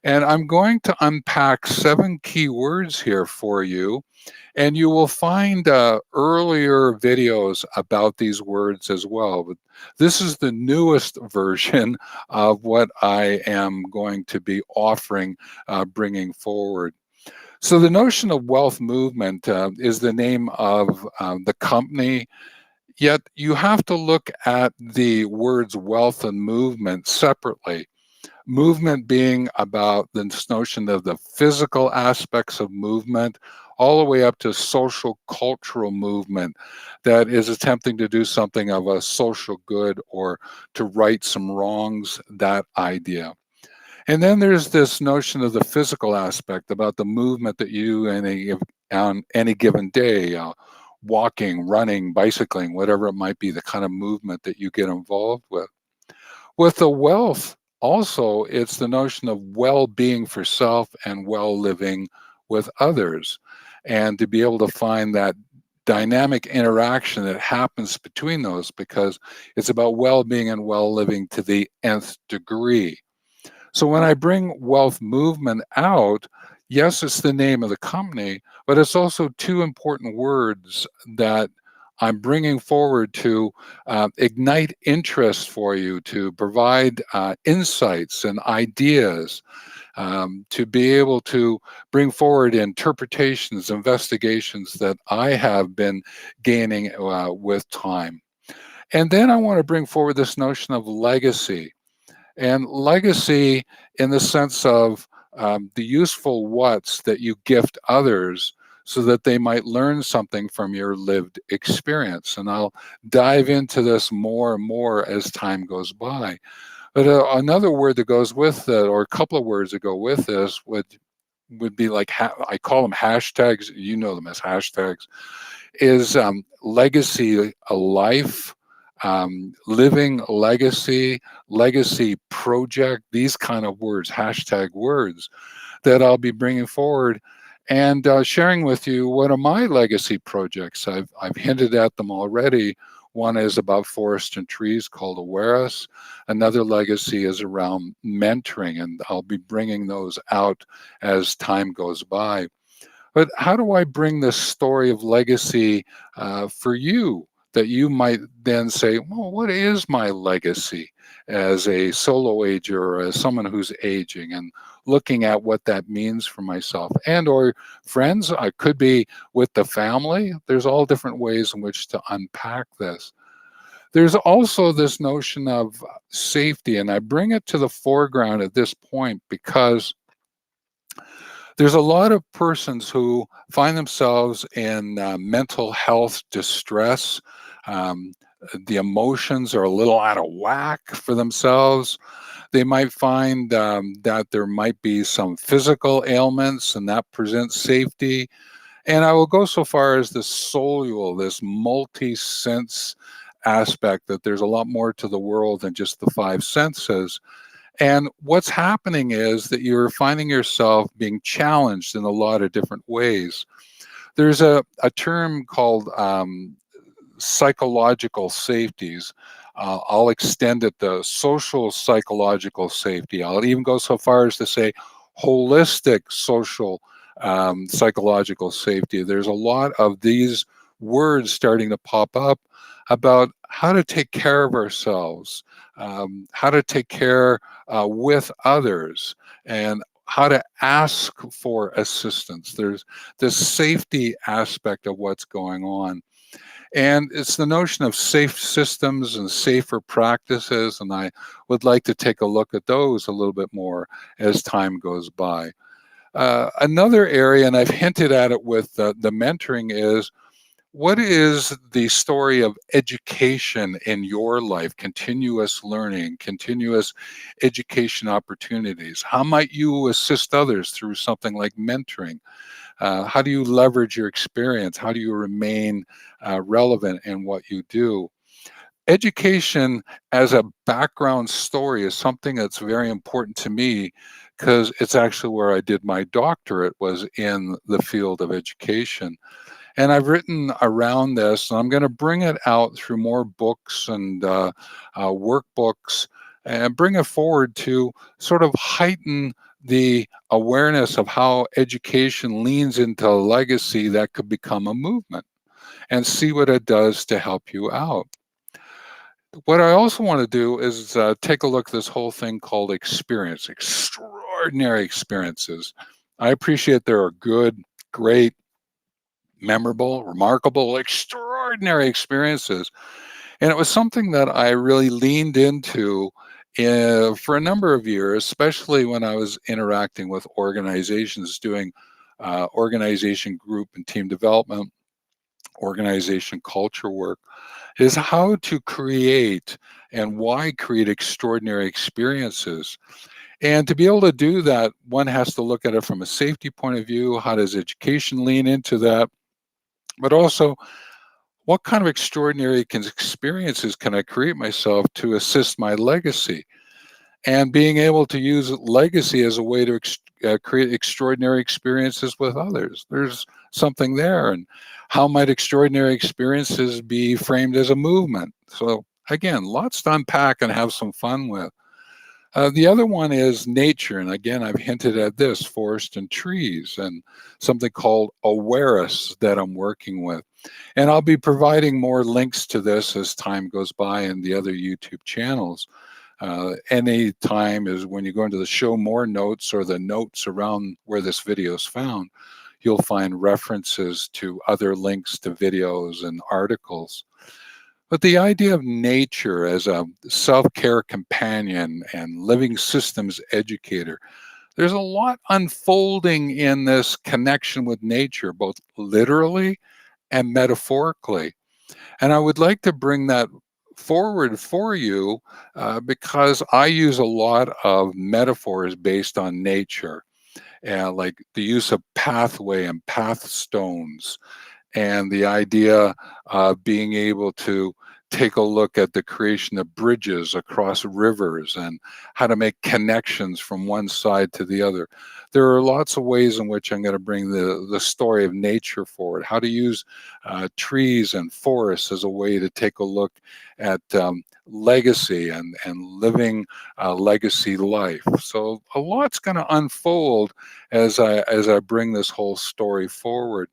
And I'm going to unpack 7 keywords here for you. And you will find earlier videos about these words as well. But this is the newest version of what I am going to be offering, bringing forward. So the notion of WELLth Movement is the name of the company. Yet you have to look at the words wealth and movement separately. Movement being about this notion of the physical aspects of movement, all the way up to social cultural movement that is attempting to do something of a social good or to right some wrongs, that idea. And then there's this notion of the physical aspect about the movement that you on any given day, walking, running, bicycling, whatever it might be, the kind of movement that you get involved with. With the wealth, also, it's the notion of well being for self and well living with others. And to be able to find that dynamic interaction that happens between those because it's about well being and well living to the nth degree. So when I bring WELLth Movement out, yes, it's the name of the company, but it's also 2 important words that I'm bringing forward to ignite interest for you, to provide insights and ideas, to be able to bring forward interpretations, investigations that I have been gaining with time. And then I want to bring forward this notion of legacy. And legacy, in the sense of the useful what's that you gift others so that they might learn something from your lived experience. And I'll dive into this more and more as time goes by. But another word that goes with it, or a couple of words that go with this, would be like I call them hashtags. You know them as hashtags. Is legacy a life? Living legacy, legacy project, these kind of words, hashtag words that I'll be bringing forward and sharing with you what are my legacy projects. I've hinted at them already. One is about forest and trees called Awareness. Another legacy is around mentoring, and I'll be bringing those out as time goes by. But how do I bring this story of legacy for you that you might then say, well, what is my legacy as a solo ager or as someone who's aging and looking at what that means for myself and or friends? I could be with the family. There's all different ways in which to unpack this. There's also this notion of safety, and I bring it to the foreground at this point because there's a lot of persons who find themselves in mental health distress. Um, the emotions are a little out of whack for themselves. They might find that there might be some physical ailments, and that presents safety. And I will go so far as the solual, this multi sense aspect, that there's a lot more to the world than just the 5 senses. And what's happening is that you're finding yourself being challenged in a lot of different ways. There's a term called psychological safeties. I'll extend it to social psychological safety. I'll even go so far as to say holistic social psychological safety. There's a lot of these words starting to pop up about how to take care of ourselves, how to take care with others, and how to ask for assistance. There's this safety aspect of what's going on. And it's the notion of safe systems and safer practices. And I would like to take a look at those a little bit more as time goes by. Another area, and I've hinted at it with the mentoring, is what is the story of education in your life? Continuous learning, continuous education opportunities. How might you assist others through something like mentoring? How do you leverage your experience? How do you remain relevant in what you do? Education as a background story is something that's very important to me because it's actually where I did my doctorate, was in the field of education. And I've written around this, and I'm going to bring it out through more books and workbooks and bring it forward to sort of heighten the awareness of how education leans into a legacy that could become a movement, and see what it does to help you out. What I also want to do is take a look at this whole thing called experience, extraordinary experiences. I appreciate there are good, great, memorable, remarkable, extraordinary experiences. And it was something that I really leaned into for a number of years, especially when I was interacting with organizations doing organization group and team development, organization culture work, is how to create and why create extraordinary experiences. And to be able to do that, one has to look at it from a safety point of view. How does education lean into that? But also, what kind of extraordinary experiences can I create myself to assist my legacy? And being able to use legacy as a way to create extraordinary experiences with others. There's something there. And how might extraordinary experiences be framed as a movement? So, again, lots to unpack and have some fun with. The other one is nature. And again, I've hinted at this forest and trees, and something called awareness that I'm working with. And I'll be providing more links to this as time goes by in the other YouTube channels. Any time is when you go into the show more notes or the notes around where this video is found, you'll find references to other links to videos and articles. But the idea of nature as a self-care companion and living systems educator, there's a lot unfolding in this connection with nature, both literally and metaphorically. And I would like to bring that forward for you because I use a lot of metaphors based on nature, like the use of pathway and path stones, and the idea of being able to take a look at the creation of bridges across rivers and how to make connections from one side to the other. There are lots of ways in which I'm going to bring the story of nature forward, how to use trees and forests as a way to take a look at legacy and living legacy life. So a lot's going to unfold as I bring this whole story forward.